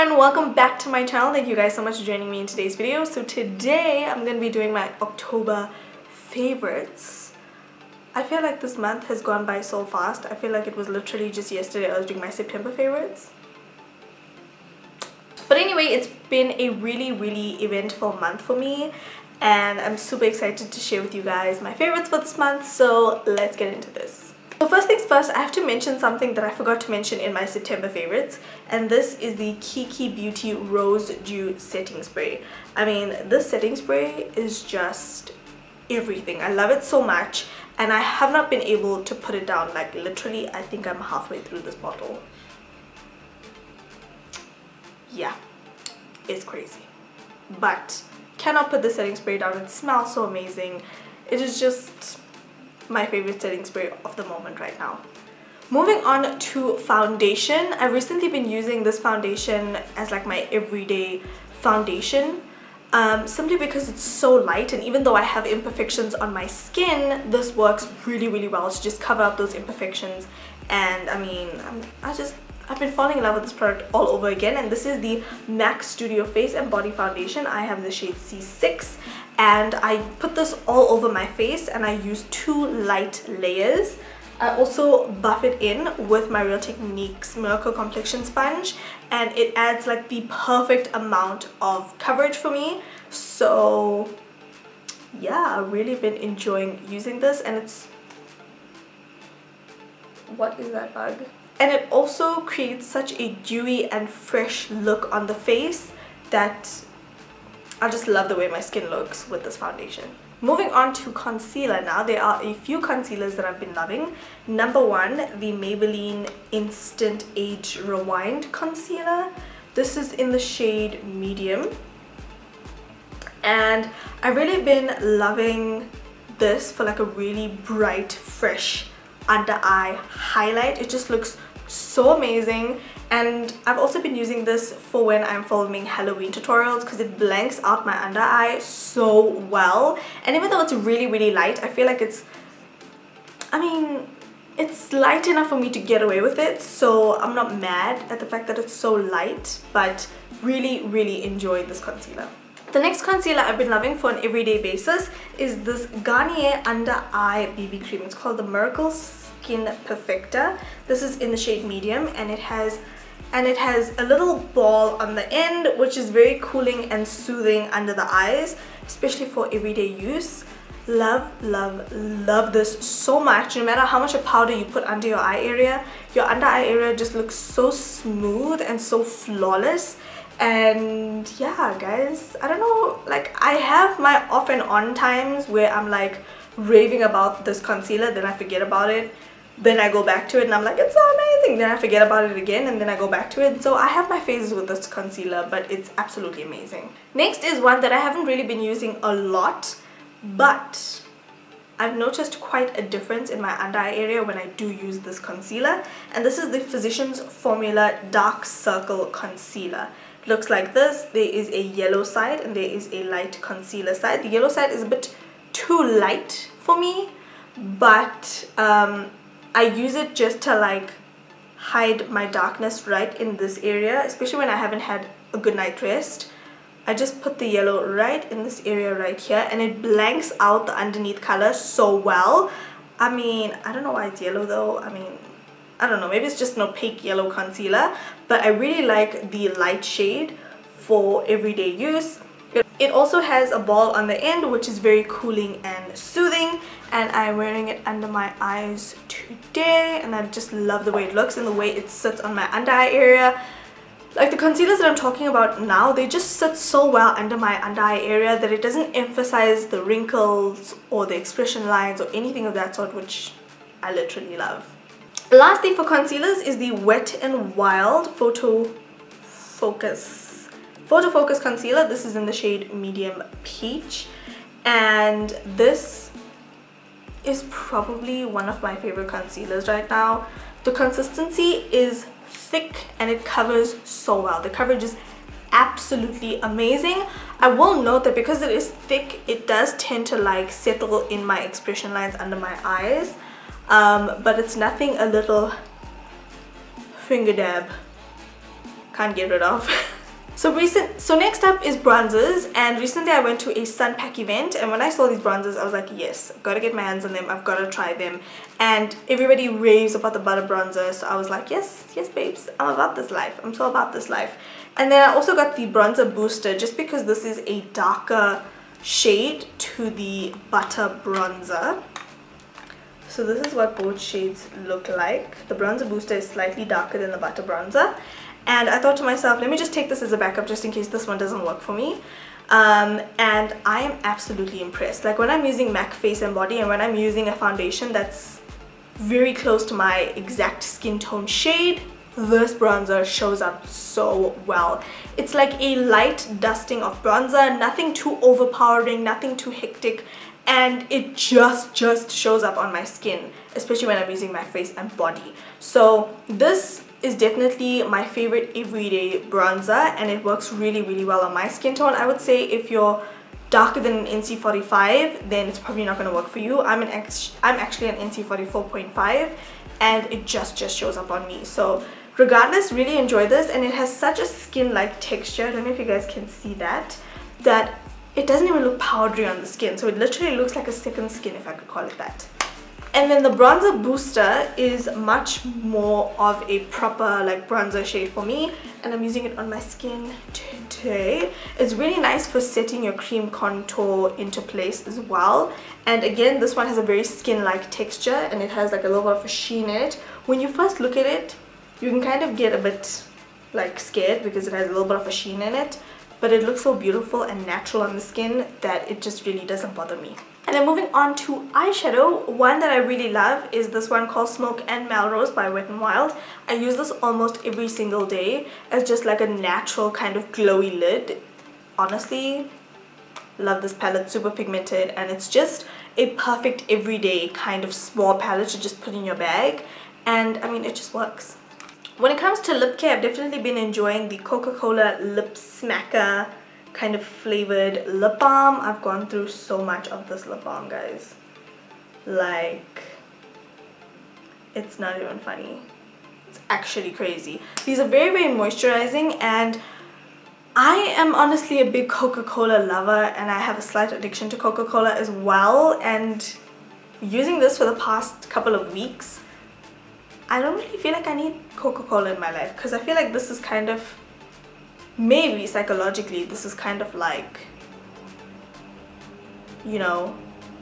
everyone, welcome back to my channel. Thank you guys so much for joining me in today's video. So today I'm going to be doing my October favorites. I feel like this month has gone by so fast. I feel like it was literally just yesterday I was doing my September favorites. But anyway, it's been a really eventful month for me, and I'm super excited to share with you guys my favorites for this month. So let's get into this. So first things first, I have to mention something that I forgot to mention in my September favorites, and this is the Kiki Beauty Rose Dew Setting Spray. I mean, this setting spray is just everything. I love it so much, and I have not been able to put it down. Like literally, I think I'm halfway through this bottle. Yeah, it's crazy. But cannot put the setting spray down. It smells so amazing. It is just my favorite setting spray of the moment right now. Moving on to foundation. I've recently been using this foundation as like my everyday foundation, simply because it's so light, and even though I have imperfections on my skin, this works really well to just cover up those imperfections. And I mean, I've been falling in love with this product all over again, and this is the MAC Studio Face and Body Foundation. I have the shade C6, and I put this all over my face, and I use 2 light layers. I also buff it in with my Real Techniques Miracle Complexion Sponge, and it adds like the perfect amount of coverage for me. So yeah, I've really been enjoying using this, and it's... What is that bug? And it also creates such a dewy and fresh look on the face that I just love the way my skin looks with this foundation. Moving on to concealer now. There are a few concealers that I've been loving. Number one, the Maybelline Instant Age Rewind Concealer. This is in the shade medium, and I've really been loving this for like a really bright, fresh under eye highlight. It just looks so amazing, and I've also been using this for when I'm filming Halloween tutorials because it blanks out my under eye so well. And even though it's really light, I feel like it's light enough for me to get away with it, so I'm not mad at the fact that it's so light, but really enjoy this concealer. The next concealer I've been loving for an everyday basis is this Garnier Under Eye BB Cream. It's called the Miracle Skin Perfector. This is in the shade medium, and it has a little ball on the end, which is very cooling and soothing under the eyes, especially for everyday use. Love this so much. No matter how much of powder you put under your eye area, your under eye area just looks so smooth and so flawless. And yeah guys, I don't know, like I have my off and on times where I'm like raving about this concealer, then I forget about it, then I go back to it and I'm like, it's so amazing, then I forget about it again, and then I go back to it. So I have my phases with this concealer, but it's absolutely amazing. Next is one that I haven't really been using a lot, but I've noticed quite a difference in my under eye area when I do use this concealer, and this is the Physicians Formula Dark Circle Concealer. Looks like this. There is a yellow side and there is a light concealer side. The yellow side is a bit too light for me, but I use it just to like hide my darkness right in this area, especially when I haven't had a good night rest. I just put the yellow right in this area right here, and it blanks out the underneath color so well. I mean, I don't know why it's yellow though. I don't know, maybe it's just an opaque yellow concealer, but I really like the light shade for everyday use. It also has a ball on the end, which is very cooling and soothing, and I'm wearing it under my eyes today, and I just love the way it looks and the way it sits on my under eye area. Like the concealers that I'm talking about now, they just sit so well under my under eye area that it doesn't emphasize the wrinkles or the expression lines or anything of that sort, which I literally love. Lastly, for concealers is the Wet n Wild Photofocus concealer. This is in the shade medium peach, and this is probably one of my favorite concealers right now. The consistency is thick and it covers so well. The coverage is absolutely amazing. I will note that because it is thick, it does tend to like settle in my expression lines under my eyes. But it's nothing a little finger dab can't get rid of. So next up is bronzers, and recently I went to a sun pack event, and when I saw these bronzers I was like, yes, I've got to get my hands on them, I've got to try them. And everybody raves about the butter bronzer, so I was like, yes babes, I'm about this life, I'm so about this life. And then I also got the bronzer booster, just because this is a darker shade to the butter bronzer. So this is what both shades look like. The bronzer booster is slightly darker than the butter bronzer. And I thought to myself, let me just take this as a backup just in case this one doesn't work for me. And I am absolutely impressed. Like when I'm using MAC Face and Body, and when I'm using a foundation that's very close to my exact skin tone shade, this bronzer shows up so well. It's like a light dusting of bronzer, nothing too overpowering, nothing too hectic, and it just shows up on my skin, especially when I'm using MAC Face and Body. So this is definitely my favorite everyday bronzer, and it works really well on my skin tone. I would say if you're darker than an NC45, then it's probably not going to work for you. I'm actually an NC44.5, and it just shows up on me. So regardless, really enjoy this, and it has such a skin-like texture. I don't know if you guys can see that it doesn't even look powdery on the skin, so it literally looks like a second skin, if I could call it that. And then the bronzer booster is much more of a proper like bronzer shade for me, and I'm using it on my skin today. It's really nice for setting your cream contour into place as well. And again, this one has a very skin-like texture, and it has like a little bit of a sheen in it. When you first look at it, you can kind of get a bit like scared because it has a little bit of a sheen in it, but it looks so beautiful and natural on the skin that it just really doesn't bother me. And then moving on to eyeshadow, one that I really love is this one called Smoke and Melrose by Wet n Wild. I use this almost every single day as just like a natural kind of glowy lid. Honestly, love this palette, super pigmented, and it's just a perfect everyday kind of small palette to just put in your bag, and I mean, it just works. When it comes to lip care, I've definitely been enjoying the Coca-Cola Lip Smacker kind of flavored lip balm. I've gone through so much of this lip balm, guys. Like, it's not even funny. It's actually crazy. These are very moisturizing, and I am honestly a big Coca-Cola lover, and I have a slight addiction to Coca-Cola as well. And using this for the past couple of weeks, I don't really feel like I need Coca-Cola in my life, because I feel like this is kind of, maybe psychologically, this is kind of like, you know,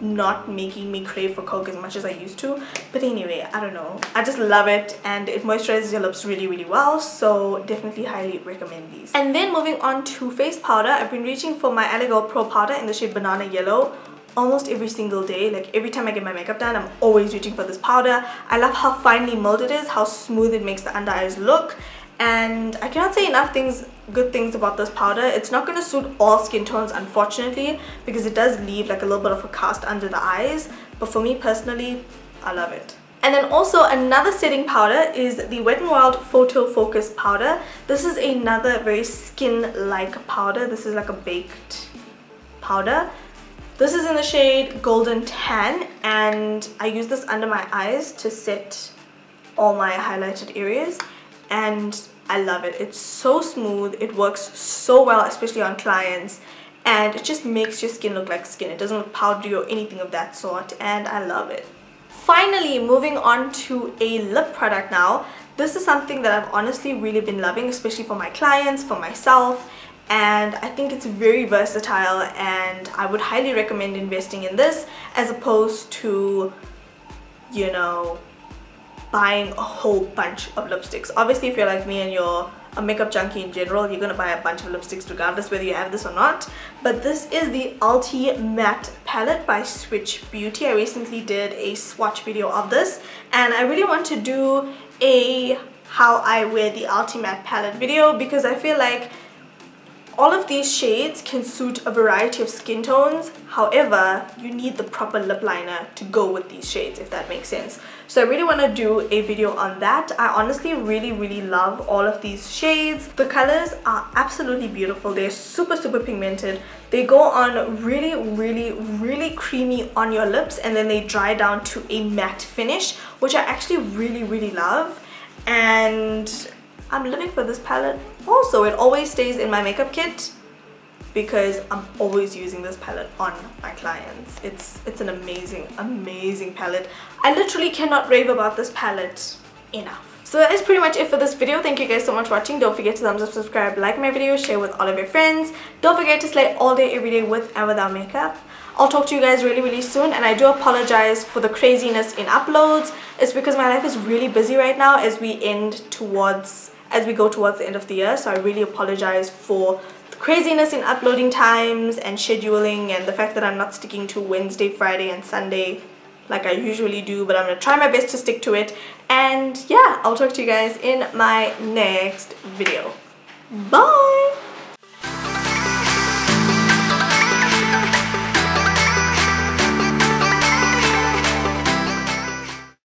not making me crave for Coke as much as I used to. But anyway, I don't know, I just love it, and it moisturizes your lips really well, so definitely highly recommend these. And then moving on to face powder, I've been reaching for my L.A Girl Pro powder in the shade Banana Yellow almost every single day. Like every time I get my makeup done, I'm always reaching for this powder. I love how finely molded it is, how smooth it makes the under eyes look, and I cannot say enough good things about this powder. It's not going to suit all skin tones, unfortunately, because it does leave like a little bit of a cast under the eyes, but for me personally, I love it. And then also another setting powder is the Wet n Wild Photo Focus powder. This is another very skin-like powder. This is like a baked powder. This is in the shade Golden Tan, and I use this under my eyes to set all my highlighted areas, and I love it. It's so smooth, it works so well, especially on clients, and it just makes your skin look like skin. It doesn't look powdery or anything of that sort, and I love it. Finally, moving on to a lip product now. This is something that I've honestly really been loving, especially for my clients, for myself, and I think it's very versatile, and I would highly recommend investing in this as opposed to, you know, buying a whole bunch of lipsticks. Obviously, if you're like me and you're a makeup junkie in general, you're gonna buy a bunch of lipsticks regardless whether you have this or not. But this is the Ulti Matte Palette by Swiitchbeauty. I recently did a swatch video of this, and I really want to do a how I wear the Ulti Matte Palette video, because I feel like all of these shades can suit a variety of skin tones. However, you need the proper lip liner to go with these shades, if that makes sense. So I really want to do a video on that. I honestly really love all of these shades. The colors are absolutely beautiful. They're super pigmented. They go on really creamy on your lips, and then they dry down to a matte finish, which I actually really love. And I'm living for this palette. Also, it always stays in my makeup kit because I'm always using this palette on my clients. It's an amazing palette. I literally cannot rave about this palette enough. So that is pretty much it for this video. Thank you guys so much for watching. Don't forget to thumbs up, subscribe, like my video, share with all of your friends. Don't forget to slay all day every day with and without makeup. I'll talk to you guys really soon, and I do apologize for the craziness in uploads. It's because my life is really busy right now as we go towards the end of the year. So I really apologize for the craziness in uploading times and scheduling, and the fact that I'm not sticking to Wednesday, Friday and Sunday like I usually do, but I'm gonna try my best to stick to it. And yeah, I'll talk to you guys in my next video. Bye.